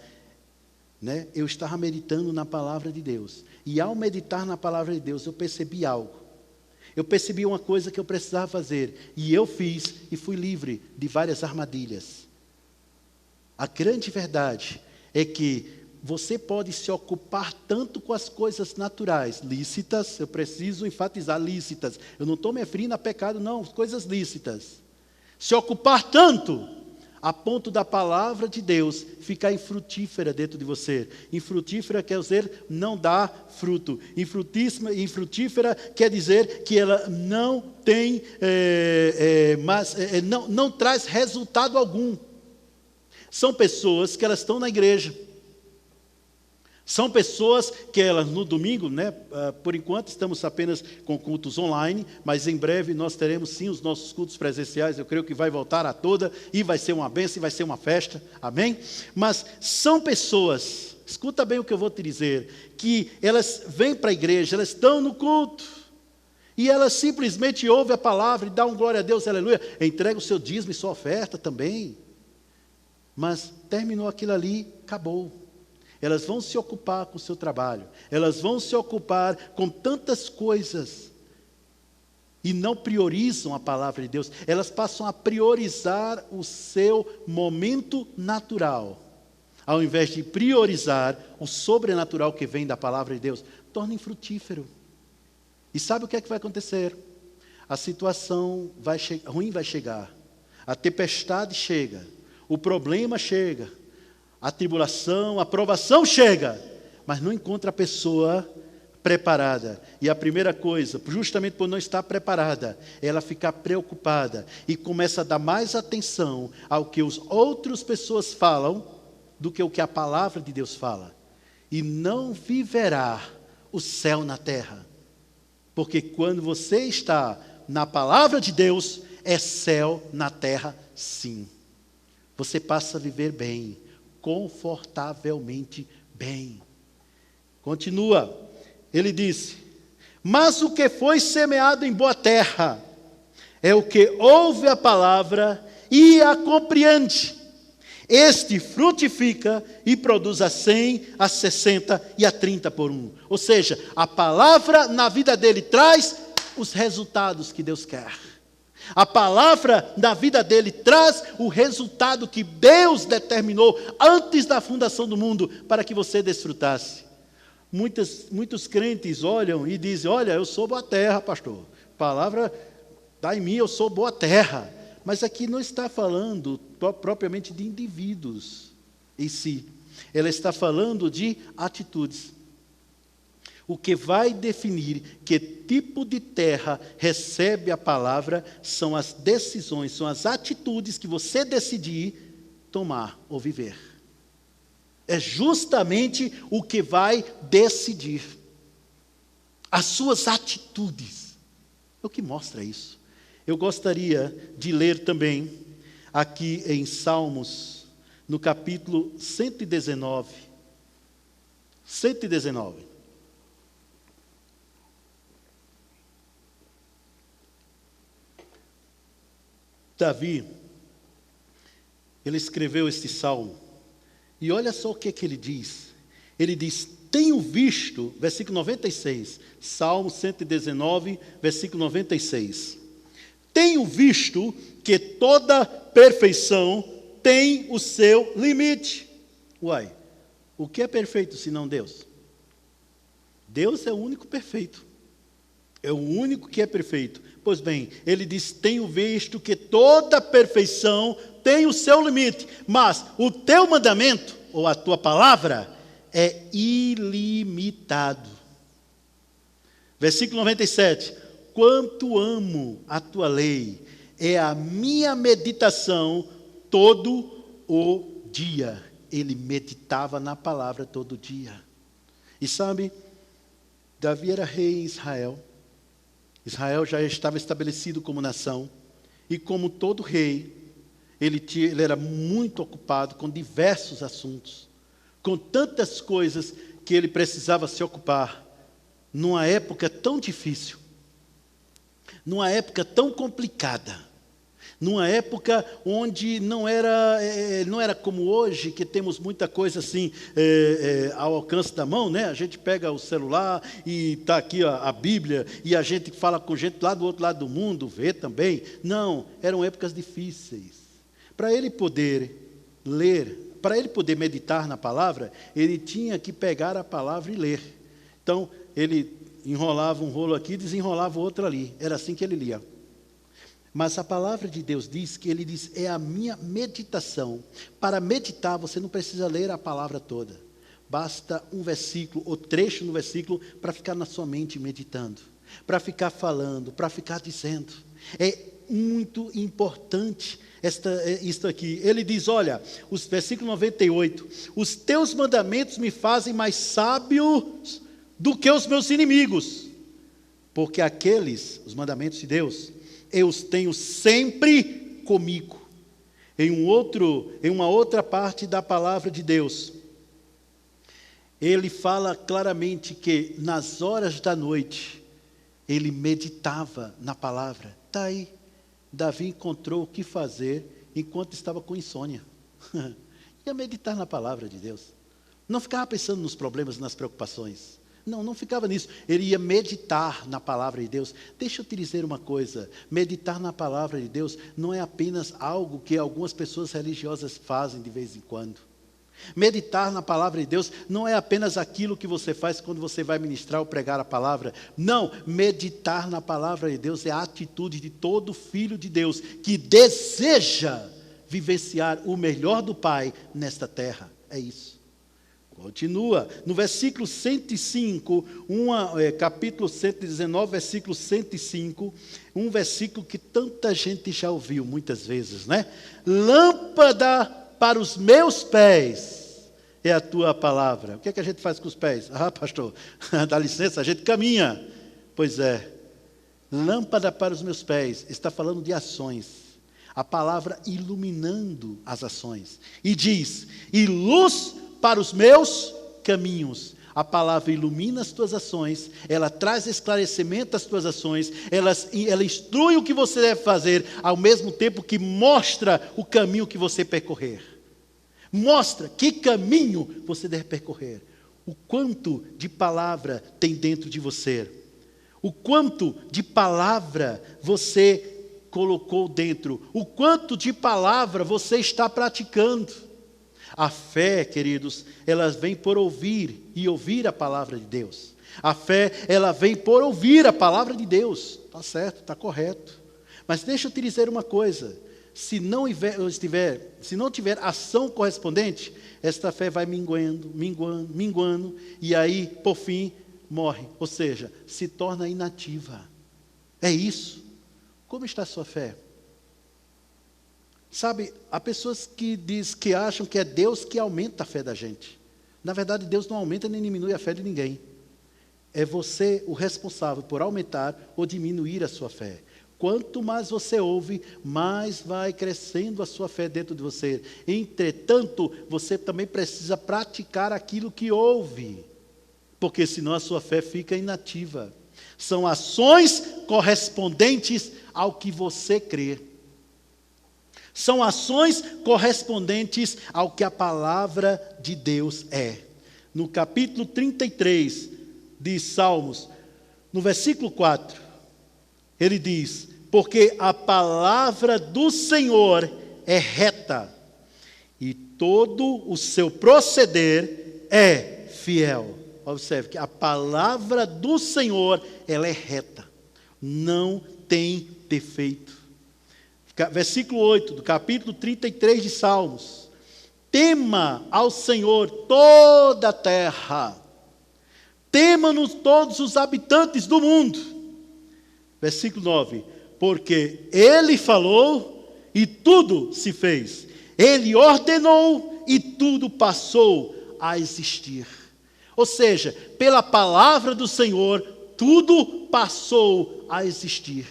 né? Eu estava meditando na palavra de Deus, e ao meditar na palavra de Deus, eu percebi algo. Eu percebi uma coisa que eu precisava fazer, e eu fiz, e fui livre de várias armadilhas. A grande verdade é que você pode se ocupar tanto com as coisas naturais, lícitas, eu preciso enfatizar lícitas, eu não estou me referindo a pecado não, coisas lícitas. Se ocupar tanto, a ponto da palavra de Deus ficar infrutífera dentro de você. Infrutífera quer dizer não dá fruto. Infrutífera quer dizer que ela não tem, não traz resultado algum. São pessoas que elas estão na igreja. São pessoas que elas no domingo, né, por enquanto estamos apenas com cultos online, mas em breve nós teremos sim os nossos cultos presenciais, eu creio que vai voltar a toda, e vai ser uma bênção, e vai ser uma festa, amém? Mas são pessoas, escuta bem o que eu vou te dizer, que elas vêm para a igreja, elas estão no culto, e elas simplesmente ouvem a palavra e dão um glória a Deus, aleluia, entrega o seu dízimo e sua oferta também, mas terminou aquilo ali, acabou. Elas vão se ocupar com o seu trabalho. Elas vão se ocupar com tantas coisas. E não priorizam a palavra de Deus. Elas passam a priorizar o seu momento natural. Ao invés de priorizar o sobrenatural que vem da palavra de Deus. Torna infrutífero. E sabe o que é que vai acontecer? A situação ruim vai chegar. A tempestade chega. O problema chega. A tribulação, a provação chega, mas não encontra a pessoa preparada. E a primeira coisa, justamente por não estar preparada, ela fica preocupada e começa a dar mais atenção ao que as outras pessoas falam do que o que a palavra de Deus fala. E não viverá o céu na terra. Porque quando você está na palavra de Deus, é céu na terra sim. Você passa a viver bem. Confortavelmente bem. Continua, ele disse: mas o que foi semeado em boa terra é o que ouve a palavra e a compreende. este frutifica e produz a 100, a 60 e a 30 por um. Ou seja, a palavra na vida dele traz os resultados que Deus quer. A palavra na vida dele traz o resultado que Deus determinou antes da fundação do mundo para que você desfrutasse. Muitos crentes olham e dizem: olha, eu sou boa terra, pastor. A palavra está em mim, eu sou boa terra. Mas aqui não está falando propriamente de indivíduos em si. Ela está falando de atitudes. O que vai definir que tipo de terra recebe a palavra são as decisões, são as atitudes que você decidir tomar ou viver. É justamente o que vai decidir. As suas atitudes. É o que mostra isso. Eu gostaria de ler também, aqui em Salmos, no capítulo 119. 119. Davi, ele escreveu este salmo, e olha só o que ele diz. Ele diz: tenho visto, versículo 96, Salmo 119, versículo 96. Tenho visto que toda perfeição tem o seu limite. Uai, o que é perfeito senão Deus? Deus é o único perfeito. É o único que é perfeito. Pois bem, ele diz: tenho visto que toda perfeição tem o seu limite, mas o teu mandamento, ou a tua palavra, é ilimitado. Versículo 97. Quanto amo a tua lei, é a minha meditação todo o dia. Ele meditava na palavra todo dia. E sabe, Davi era rei em Israel. Israel já estava estabelecido como nação. E como todo rei, ele era muito ocupado com diversos assuntos. Com tantas coisas que ele precisava se ocupar. Numa época tão difícil. Numa época tão complicada. Numa época onde não era como hoje, que temos muita coisa assim ao alcance da mão, né? A gente pega o celular e está aqui a Bíblia, e a gente fala com gente lá do outro lado do mundo, vê também. Não, eram épocas difíceis. Para ele poder ler, para ele poder meditar na palavra, ele tinha que pegar a palavra e ler. Então, ele enrolava um rolo aqui, desenrolava o outro ali. Era assim que ele lia. Mas a palavra de Deus diz que ele diz: é a minha meditação. Para meditar, você não precisa ler a palavra toda. Basta um versículo, ou trecho no versículo, para ficar na sua mente meditando. Para ficar falando, para ficar dizendo. É muito importante isto aqui. Ele diz, olha, versículo 98. Os teus mandamentos me fazem mais sábios do que os meus inimigos. Porque os mandamentos de Deus, eu os tenho sempre comigo. Em uma outra parte da palavra de Deus, ele fala claramente que nas horas da noite, ele meditava na palavra. Está aí, Davi encontrou o que fazer enquanto estava com insônia. Ia meditar na palavra de Deus. Não ficava pensando nos problemas, nas preocupações. Não ficava nisso. Ele ia meditar na palavra de Deus. Deixa eu te dizer uma coisa. Meditar na palavra de Deus não é apenas algo que algumas pessoas religiosas fazem de vez em quando. Meditar na palavra de Deus não é apenas aquilo que você faz quando você vai ministrar ou pregar a palavra. Não, meditar na palavra de Deus é a atitude de todo filho de Deus que deseja vivenciar o melhor do Pai nesta terra. É isso. Continua, no versículo 105, capítulo 119, versículo 105, um versículo que tanta gente já ouviu muitas vezes, né? Lâmpada para os meus pés é a tua palavra. O que é que a gente faz com os pés? Ah, pastor, dá licença, a gente caminha. Pois é, lâmpada para os meus pés, está falando de ações. A palavra iluminando as ações. E diz, e luz para os meus caminhos. A palavra ilumina as tuas ações, ela traz esclarecimento às tuas ações, ela instrui o que você deve fazer, ao mesmo tempo que mostra o caminho que você percorrer. Mostra que caminho você deve percorrer. O quanto de palavra tem dentro de você. O quanto de palavra você colocou dentro. O quanto de palavra você está praticando. A fé, queridos, ela vem por ouvir e ouvir a palavra de Deus. A fé, ela vem por ouvir a palavra de Deus. Está certo, está correto. Mas deixa eu te dizer uma coisa. Se não tiver ação correspondente, esta fé vai minguando, e aí, por fim, morre. Ou seja, se torna inativa. É isso. Como está a sua fé? Sabe, há pessoas que acham que é Deus que aumenta a fé da gente. Na verdade, Deus não aumenta nem diminui a fé de ninguém. É você o responsável por aumentar ou diminuir a sua fé. Quanto mais você ouve, mais vai crescendo a sua fé dentro de você. Entretanto, você também precisa praticar aquilo que ouve, porque senão a sua fé fica inativa. São ações correspondentes ao que você crê. São ações correspondentes ao que a palavra de Deus é. No capítulo 33 de Salmos, no versículo 4, ele diz: porque a palavra do Senhor é reta, e todo o seu proceder é fiel. Observe que a palavra do Senhor, ela é reta, não tem defeito. Versículo 8, do capítulo 33 de Salmos: tema ao Senhor toda a terra, tema-nos todos os habitantes do mundo. Versículo 9, porque Ele falou e tudo se fez, Ele ordenou e tudo passou a existir. Ou seja, pela palavra do Senhor, tudo passou a existir.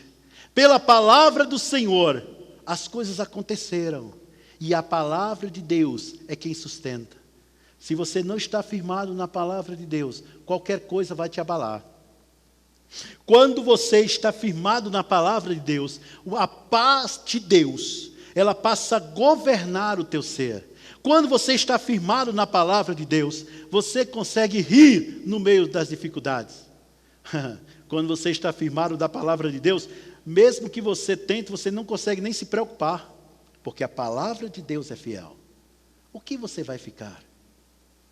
Pela palavra do Senhor, as coisas aconteceram. E a palavra de Deus é quem sustenta. Se você não está firmado na palavra de Deus, qualquer coisa vai te abalar. Quando você está firmado na palavra de Deus, a paz de Deus, ela passa a governar o teu ser. Quando você está firmado na palavra de Deus, você consegue rir no meio das dificuldades. Quando você está firmado na palavra de Deus, mesmo que você tente, você não consegue nem se preocupar, porque a palavra de Deus é fiel. O que você vai ficar?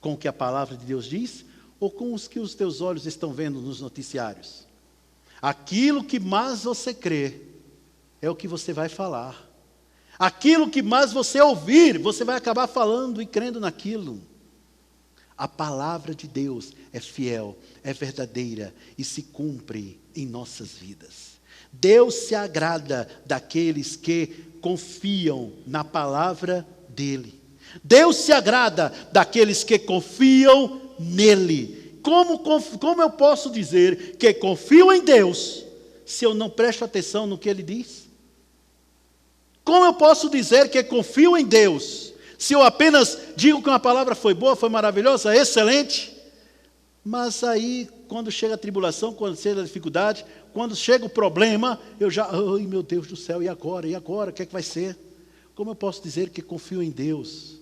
Com o que a palavra de Deus diz, ou com os que os teus olhos estão vendo nos noticiários? Aquilo que mais você crê, é o que você vai falar. Aquilo que mais você ouvir, você vai acabar falando e crendo naquilo. A palavra de Deus é fiel, é verdadeira e se cumpre em nossas vidas. Deus se agrada daqueles que confiam na palavra dEle. Deus se agrada daqueles que confiam nele. Como eu posso dizer que confio em Deus, se eu não presto atenção no que Ele diz? Como eu posso dizer que confio em Deus, se eu apenas digo que uma palavra foi boa, foi maravilhosa, excelente, mas aí, quando chega a tribulação, quando chega a dificuldade, quando chega o problema, eu já, ai meu Deus do céu, e agora? E agora? O que é que vai ser? Como eu posso dizer que confio em Deus,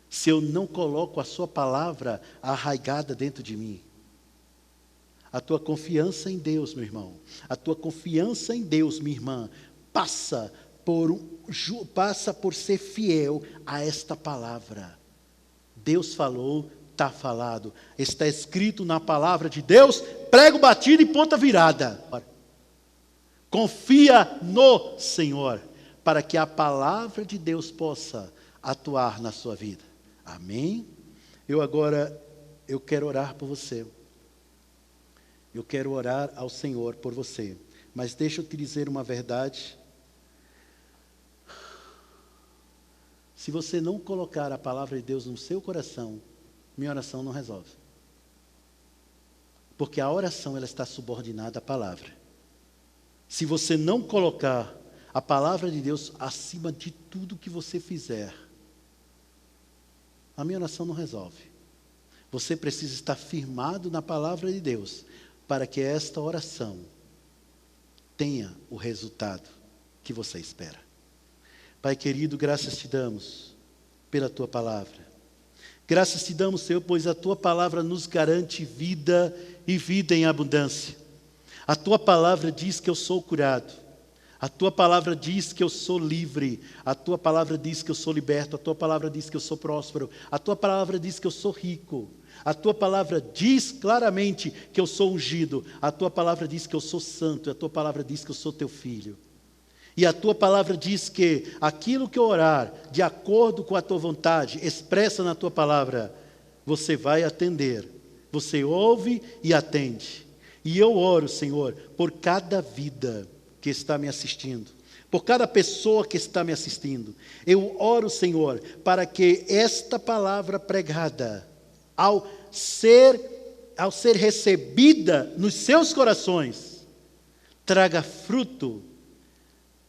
se eu não coloco a sua palavra arraigada dentro de mim? A tua confiança em Deus, meu irmão, a tua confiança em Deus, minha irmã, passa por ser fiel a esta palavra. Deus falou, está falado, está escrito na palavra de Deus, prego batido e ponta virada. Confia no Senhor, para que a palavra de Deus possa atuar na sua vida. Amém? Eu quero orar por você. Eu quero orar ao Senhor por você. Mas deixa eu te dizer uma verdade. Se você não colocar a palavra de Deus no seu coração, minha oração não resolve. Porque a oração, ela está subordinada à palavra. Se você não colocar a palavra de Deus acima de tudo que você fizer, a minha oração não resolve. Você precisa estar firmado na palavra de Deus, para que esta oração tenha o resultado que você espera. Pai querido, graças te damos, pela tua palavra. Graças te damos, Senhor, pois a tua palavra nos garante vida e vida em abundância. A tua palavra diz que eu sou curado. A tua palavra diz que eu sou livre. A tua palavra diz que eu sou liberto. A tua palavra diz que eu sou próspero. A tua palavra diz que eu sou rico. A tua palavra diz claramente que eu sou ungido. A tua palavra diz que eu sou santo. A tua palavra diz que eu sou teu filho. E a tua palavra diz que aquilo que eu orar, de acordo com a tua vontade, expressa na tua palavra, você vai atender. Você ouve e atende. E eu oro, Senhor, por cada vida que está me assistindo, por cada pessoa que está me assistindo. Eu oro, Senhor, para que esta palavra pregada, ao ser recebida nos seus corações, traga fruto,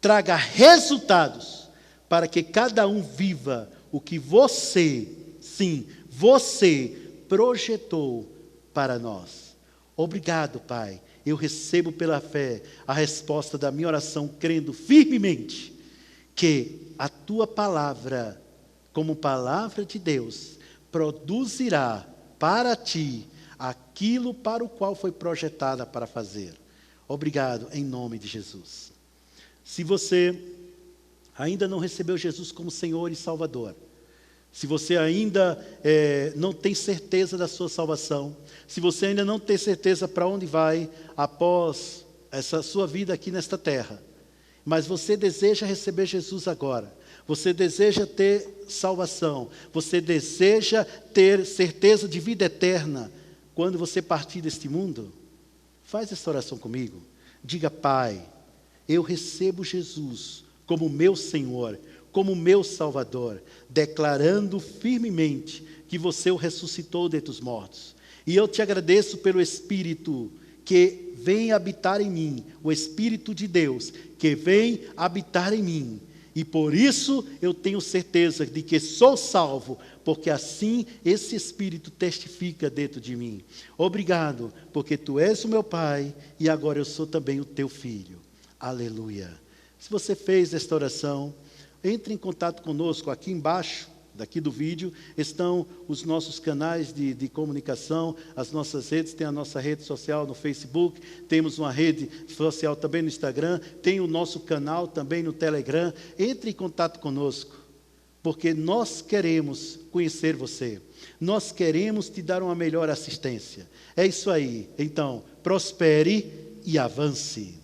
traga resultados, para que cada um viva o que você, sim, você projetou para nós. Obrigado, Pai. Eu recebo pela fé a resposta da minha oração, crendo firmemente que a tua palavra, como palavra de Deus, produzirá para ti aquilo para o qual foi projetada para fazer. Obrigado, em nome de Jesus. Se você ainda não recebeu Jesus como Senhor e Salvador, se você ainda não tem certeza da sua salvação, se você ainda não tem certeza para onde vai após essa sua vida aqui nesta terra, mas você deseja receber Jesus agora, você deseja ter salvação, você deseja ter certeza de vida eterna, quando você partir deste mundo, faz essa oração comigo. Diga: Pai, eu recebo Jesus como meu Senhor, como meu Salvador, declarando firmemente que você o ressuscitou dentre os mortos. E eu te agradeço pelo Espírito que vem habitar em mim, o Espírito de Deus que vem habitar em mim. E por isso eu tenho certeza de que sou salvo, porque assim esse Espírito testifica dentro de mim. Obrigado, porque tu és o meu Pai e agora eu sou também o teu filho. Aleluia. Se você fez esta oração, entre em contato conosco. Aqui embaixo, daqui do vídeo, estão os nossos canais de comunicação, as nossas redes. Tem a nossa rede social no Facebook, temos uma rede social também no Instagram, tem o nosso canal também no Telegram. Entre em contato conosco, porque nós queremos conhecer você. Nós queremos te dar uma melhor assistência. É isso aí. Então, prospere e avance.